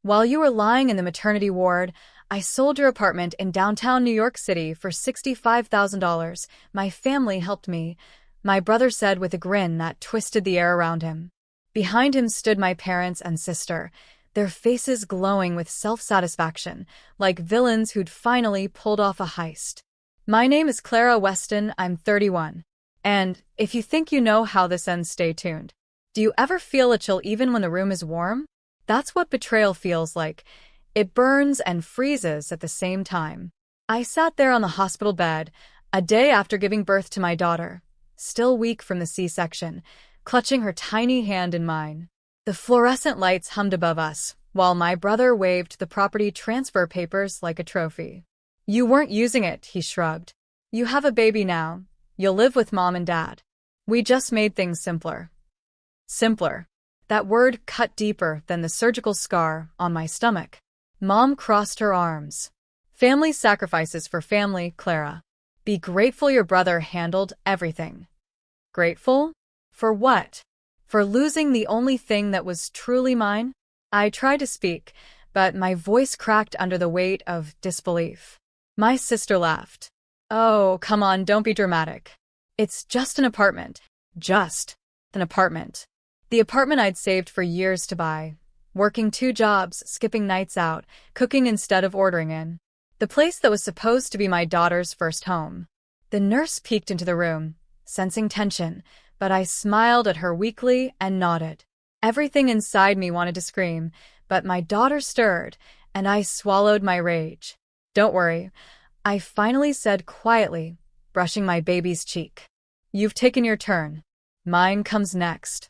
While you were lying in the maternity ward, I sold your apartment in downtown New York City for $65,000. My family helped me," my brother said with a grin that twisted the air around him. Behind him stood my parents and sister, their faces glowing with self-satisfaction, like villains who'd finally pulled off a heist. "My name is Clara Weston, I'm 31. And if you think you know how this ends, stay tuned. Do you ever feel a chill even when the room is warm? That's what betrayal feels like. It burns and freezes at the same time." I sat there on the hospital bed, a day after giving birth to my daughter, still weak from the C-section, clutching her tiny hand in mine. The fluorescent lights hummed above us, while my brother waved the property transfer papers like a trophy. "You weren't using it," he shrugged. "You have a baby now. You'll live with mom and dad. We just made things simpler." Simpler. That word cut deeper than the surgical scar on my stomach. Mom crossed her arms. "Family sacrifices for family, Clara. Be grateful your brother handled everything." Grateful? For what? For losing the only thing that was truly mine? I tried to speak, but my voice cracked under the weight of disbelief. My sister laughed. "Oh, come on, don't be dramatic. It's just an apartment. Just an apartment." The apartment I'd saved for years to buy. Working 2 jobs, skipping nights out, cooking instead of ordering in. The place that was supposed to be my daughter's first home. The nurse peeked into the room, sensing tension, but I smiled at her weakly and nodded. Everything inside me wanted to scream, but my daughter stirred, and I swallowed my rage. "Don't worry," I finally said quietly, brushing my baby's cheek. "You've taken your turn. Mine comes next."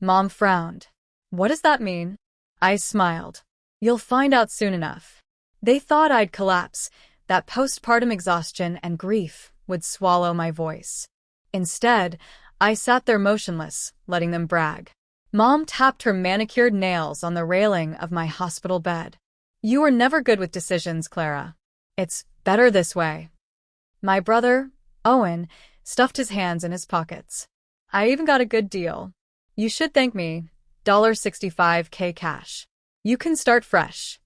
Mom frowned. "What does that mean?" I smiled. "You'll find out soon enough." They thought I'd collapse, that postpartum exhaustion and grief would swallow my voice. Instead, I sat there motionless, letting them brag. Mom tapped her manicured nails on the railing of my hospital bed. "You were never good with decisions, Clara. It's better this way." My brother, Owen, stuffed his hands in his pockets. "I even got a good deal. You should thank me. $65K cash. You can start fresh."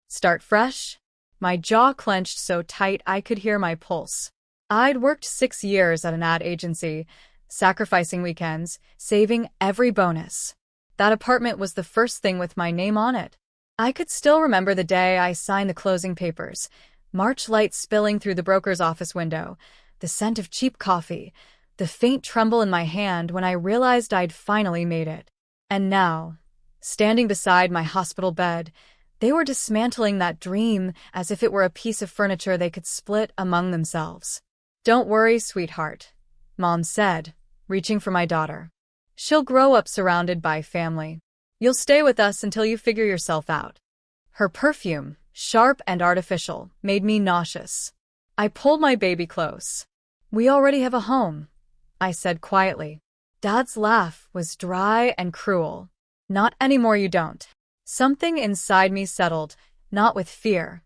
Start fresh? My jaw clenched so tight I could hear my pulse. I'd worked 6 years at an ad agency, sacrificing weekends, saving every bonus. That apartment was the first thing with my name on it. I could still remember the day I signed the closing papers, March light spilling through the broker's office window, the scent of cheap coffee, the faint tremble in my hand when I realized I'd finally made it. And now, standing beside my hospital bed, they were dismantling that dream as if it were a piece of furniture they could split among themselves. "Don't worry, sweetheart," Mom said, reaching for my daughter. "She'll grow up surrounded by family. You'll stay with us until you figure yourself out." Her perfume, sharp and artificial, made me nauseous. I pulled my baby close. "We already have a home," I said quietly. Dad's laugh was dry and cruel. "Not anymore, you don't." Something inside me settled, not with fear,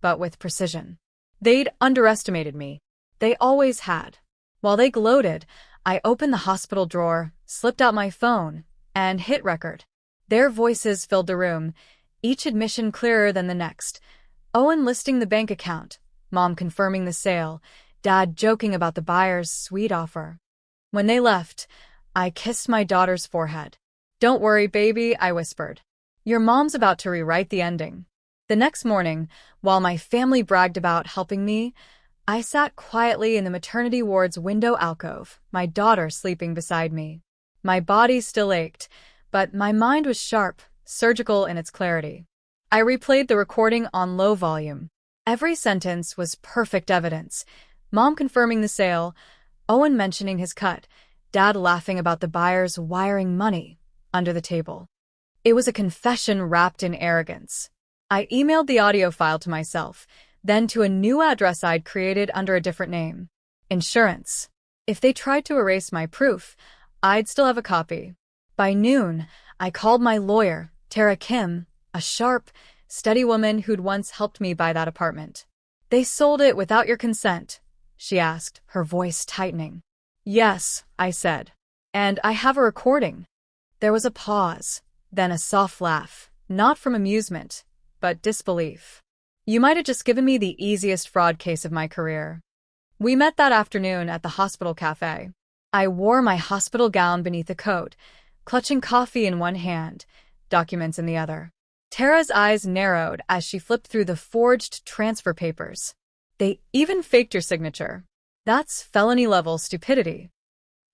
but with precision. They'd underestimated me. They always had. While they gloated, I opened the hospital drawer, slipped out my phone, and hit record. Their voices filled the room, each admission clearer than the next. Owen listing the bank account, Mom confirming the sale, Dad joking about the buyer's sweet offer. When they left, I kissed my daughter's forehead. "Don't worry, baby," I whispered. "Your mom's about to rewrite the ending." The next morning, while my family bragged about helping me, I sat quietly in the maternity ward's window alcove, my daughter sleeping beside me. My body still ached, but my mind was sharp, surgical in its clarity. I replayed the recording on low volume. Every sentence was perfect evidence. Mom confirming the sale, Owen mentioning his cut, Dad laughing about the buyers wiring money under the table. It was a confession wrapped in arrogance. I emailed the audio file to myself, then to a new address I'd created under a different name. Insurance. If they tried to erase my proof, I'd still have a copy. By noon, I called my lawyer, Tara Kim, a sharp, steady woman who'd once helped me buy that apartment. "They sold it without your consent?" she asked, her voice tightening. "Yes," I said. "And I have a recording." There was a pause, then a soft laugh. Not from amusement, but disbelief. You might have just given me the easiest fraud case of my career. We met that afternoon at the hospital cafe. I wore my hospital gown beneath a coat, clutching coffee in one hand, documents in the other. Tara's eyes narrowed as she flipped through the forged transfer papers. They even faked your signature. That's felony-level stupidity.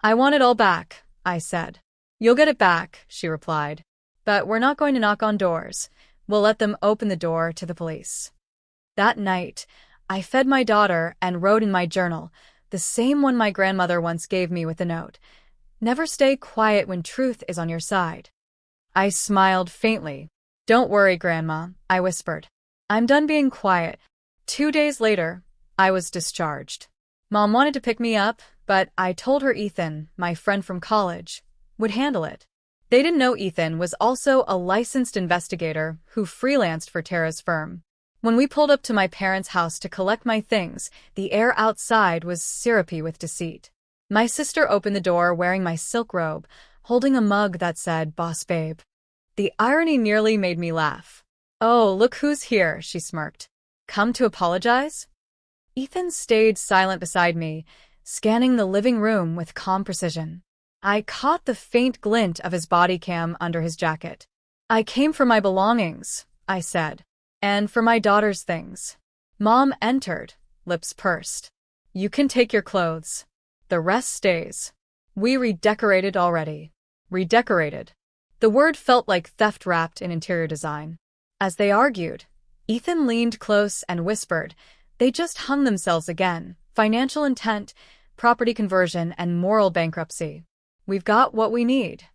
I want it all back, I said. You'll get it back, she replied. But we're not going to knock on doors. We'll let them open the door to the police. That night, I fed my daughter and wrote in my journal, the same one my grandmother once gave me with a note. Never stay quiet when truth is on your side. I smiled faintly. Don't worry, Grandma, I whispered. I'm done being quiet. 2 days later, I was discharged. Mom wanted to pick me up, but I told her Ethan, my friend from college, would handle it. They didn't know Ethan was also a licensed investigator who freelanced for Tara's firm. When we pulled up to my parents' house to collect my things, the air outside was syrupy with deceit. My sister opened the door wearing my silk robe, holding a mug that said, Boss Babe. The irony nearly made me laugh. Oh, look who's here, she smirked. Come to apologize? Ethan stayed silent beside me, scanning the living room with calm precision. I caught the faint glint of his body cam under his jacket. I came for my belongings, I said. And for my daughter's things. Mom entered, lips pursed. You can take your clothes. The rest stays. We redecorated already. Redecorated. The word felt like theft wrapped in interior design. As they argued, Ethan leaned close and whispered, they just hung themselves again. Financial intent, property conversion, and moral bankruptcy. We've got what we need.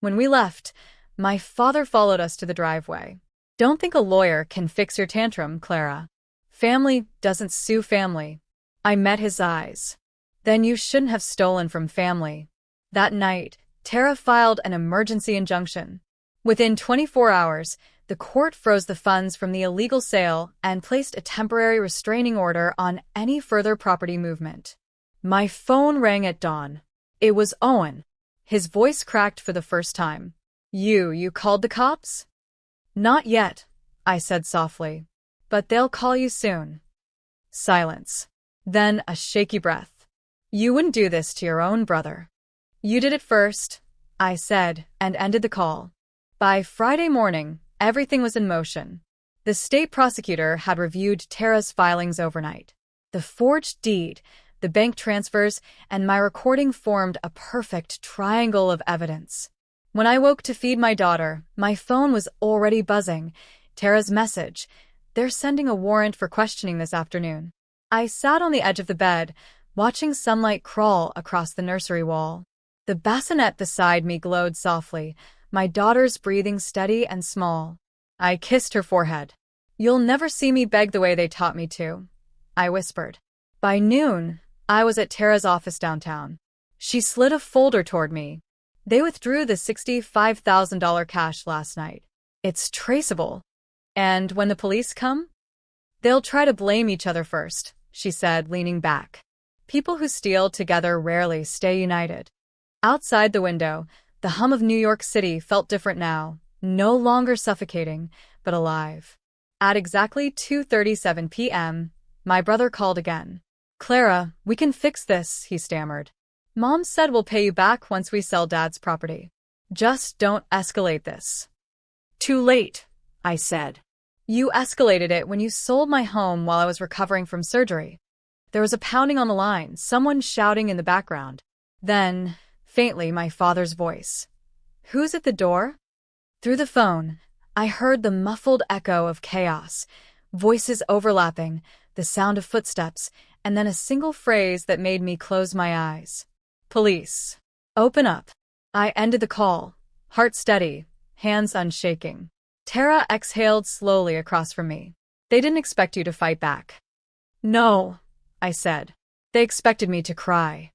When we left, my father followed us to the driveway. Don't think a lawyer can fix your tantrum, Clara. Family doesn't sue family. I met his eyes. Then you shouldn't have stolen from family. That night, Tara filed an emergency injunction. Within 24 hours, the court froze the funds from the illegal sale and placed a temporary restraining order on any further property movement. My phone rang at dawn. It was Owen. His voice cracked for the first time. You called the cops? Not yet, I said softly. But they'll call you soon. Silence. Then a shaky breath. You wouldn't do this to your own brother. You did it first, I said, and ended the call. By Friday morning, everything was in motion. The state prosecutor had reviewed Tara's filings overnight. The forged deed, the bank transfers, and my recording formed a perfect triangle of evidence. When I woke to feed my daughter, my phone was already buzzing. Tara's message. They're sending a warrant for questioning this afternoon. I sat on the edge of the bed, watching sunlight crawl across the nursery wall. The bassinet beside me glowed softly, my daughter's breathing steady and small. I kissed her forehead. You'll never see me beg the way they taught me to, I whispered. By noon, I was at Tara's office downtown. She slid a folder toward me. They withdrew the $65,000 cash last night. It's traceable. And when the police come? They'll try to blame each other first, she said, leaning back. People who steal together rarely stay united. Outside the window, the hum of New York City felt different now, no longer suffocating, but alive. At exactly 2:37 p.m., my brother called again. Clara, we can fix this, he stammered. Mom said we'll pay you back once we sell Dad's property. Just don't escalate this. Too late, I said. You escalated it when you sold my home while I was recovering from surgery. There was a pounding on the line, someone shouting in the background. Then, faintly, my father's voice. Who's at the door? Through the phone, I heard the muffled echo of chaos, voices overlapping, the sound of footsteps, and then a single phrase that made me close my eyes. Police. Open up. I ended the call, heart steady, hands unshaking. Tara exhaled slowly across from me. They didn't expect you to fight back. No, I said. They expected me to cry.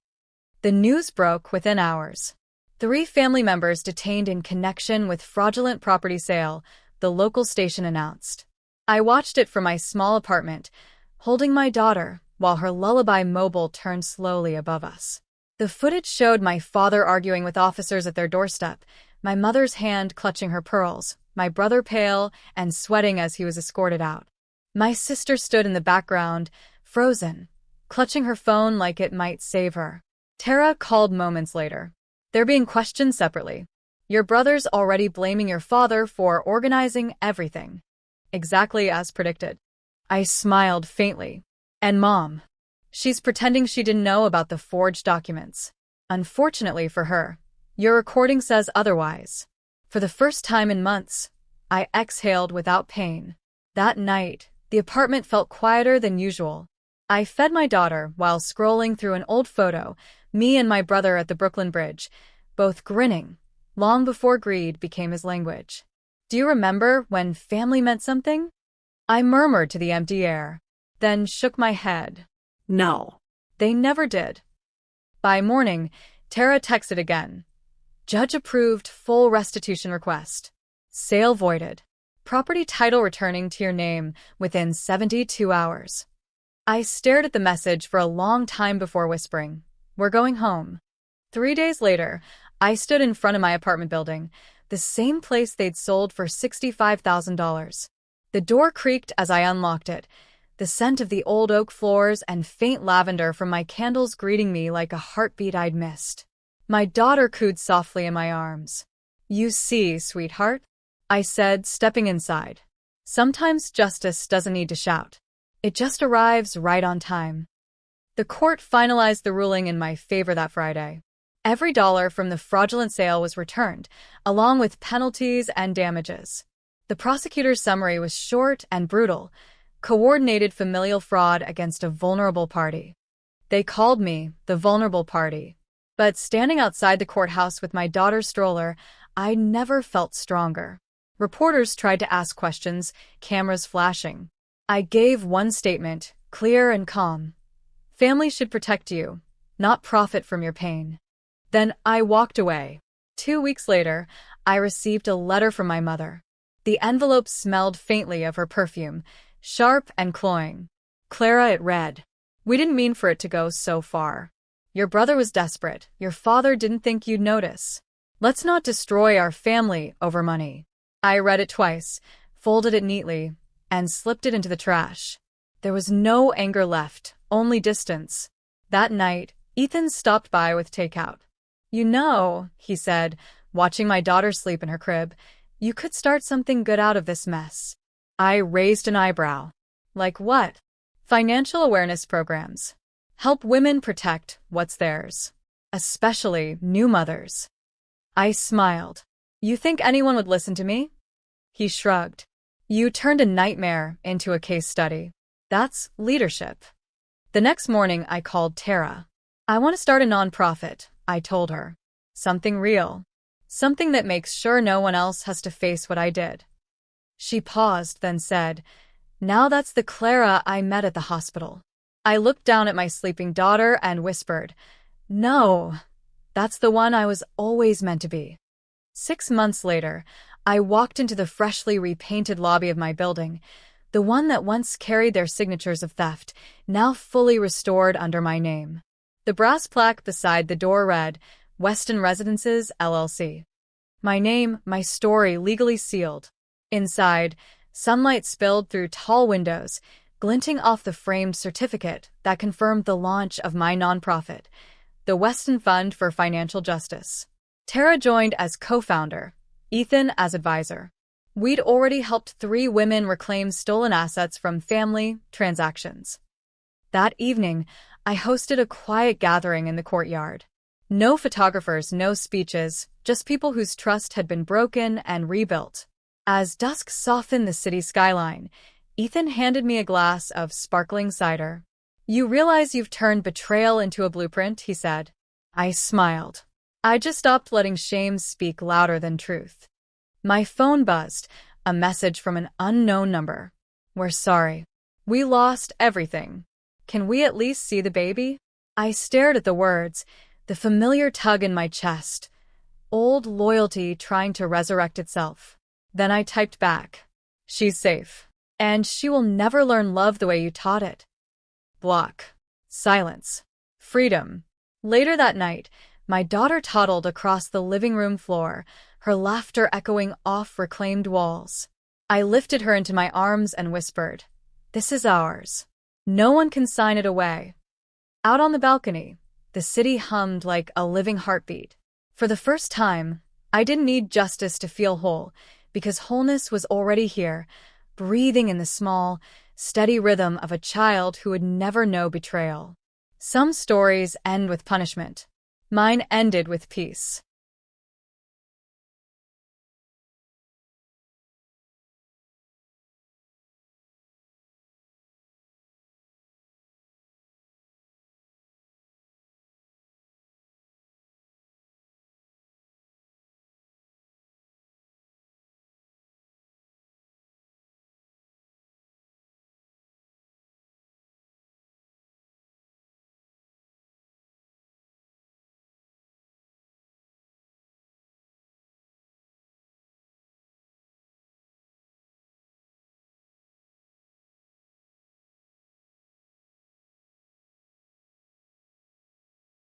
The news broke within hours. 3 family members detained in connection with fraudulent property sale, the local station announced. I watched it from my small apartment, holding my daughter while her lullaby mobile turned slowly above us. The footage showed my father arguing with officers at their doorstep, my mother's hand clutching her pearls, my brother pale and sweating as he was escorted out. My sister stood in the background, frozen, clutching her phone like it might save her. Tara called moments later. They're being questioned separately. Your brother's already blaming your father for organizing everything. Exactly as predicted. I smiled faintly. And Mom? She's pretending she didn't know about the forged documents. Unfortunately for her, your recording says otherwise. For the first time in months, I exhaled without pain. That night, the apartment felt quieter than usual. I fed my daughter while scrolling through an old photo, me and my brother at the Brooklyn Bridge, both grinning, long before greed became his language. Do you remember when family meant something? I murmured to the empty air, then shook my head. No. They never did. By morning, Tara texted again. Judge approved full restitution request. Sale voided. Property title returning to your name within 72 hours. I stared at the message for a long time before whispering, "We're going home." 3 days later, I stood in front of my apartment building, the same place they'd sold for $65,000. The door creaked as I unlocked it, the scent of the old oak floors and faint lavender from my candles greeting me like a heartbeat I'd missed. My daughter cooed softly in my arms. "You see, sweetheart," I said, stepping inside. "Sometimes justice doesn't need to shout. It just arrives right on time." The court finalized the ruling in my favor that Friday. Every dollar from the fraudulent sale was returned, along with penalties and damages. The prosecutor's summary was short and brutal: coordinated familial fraud against a vulnerable party. They called me the vulnerable party. But standing outside the courthouse with my daughter's stroller, I never felt stronger. Reporters tried to ask questions, cameras flashing. I gave one statement, clear and calm. Family should protect you, not profit from your pain. Then I walked away. 2 weeks later, I received a letter from my mother. The envelope smelled faintly of her perfume, sharp and cloying. "Clara," it read, "we didn't mean for it to go so far. Your brother was desperate. Your father didn't think you'd notice. Let's not destroy our family over money." I read it twice, folded it neatly, and slipped it into the trash. There was no anger left, only distance. That night, Ethan stopped by with takeout. "You know," he said, watching my daughter sleep in her crib, "you could start something good out of this mess." I raised an eyebrow. "Like what?" "Financial awareness programs. Help women protect what's theirs. Especially new mothers." I smiled. "You think anyone would listen to me?" He shrugged. "You turned a nightmare into a case study. That's leadership." The next morning, I called Tara. "I want to start a nonprofit," I told her. "Something real. Something that makes sure no one else has to face what I did." She paused, then said, "Now that's the Clara I met at the hospital." I looked down at my sleeping daughter and whispered, "No, that's the one I was always meant to be." 6 months later, I walked into the freshly repainted lobby of my building, the one that once carried their signatures of theft, now fully restored under my name. The brass plaque beside the door read, "Weston Residences, LLC." My name, my story legally sealed. Inside, sunlight spilled through tall windows, glinting off the framed certificate that confirmed the launch of my nonprofit, the Weston Fund for Financial Justice. Tara joined as co-founder, Ethan as advisor. We'd already helped 3 women reclaim stolen assets from family transactions. That evening, I hosted a quiet gathering in the courtyard. No photographers, no speeches, just people whose trust had been broken and rebuilt. As dusk softened the city skyline, Ethan handed me a glass of sparkling cider. "You realize you've turned betrayal into a blueprint," he said. I smiled. I just stopped letting shame speak louder than truth. My phone buzzed, a message from an unknown number. "We're sorry. We lost everything. Can we at least see the baby?" I stared at the words, the familiar tug in my chest. Old loyalty trying to resurrect itself. Then I typed back, "She's safe. And she will never learn love the way you taught it." Block. Silence. Freedom. Later that night, my daughter toddled across the living room floor, her laughter echoing off reclaimed walls. I lifted her into my arms and whispered, "This is ours. No one can sign it away." Out on the balcony, the city hummed like a living heartbeat. For the first time, I didn't need justice to feel whole, because wholeness was already here, breathing in the small, steady rhythm of a child who would never know betrayal. Some stories end with punishment. Mine ended with peace.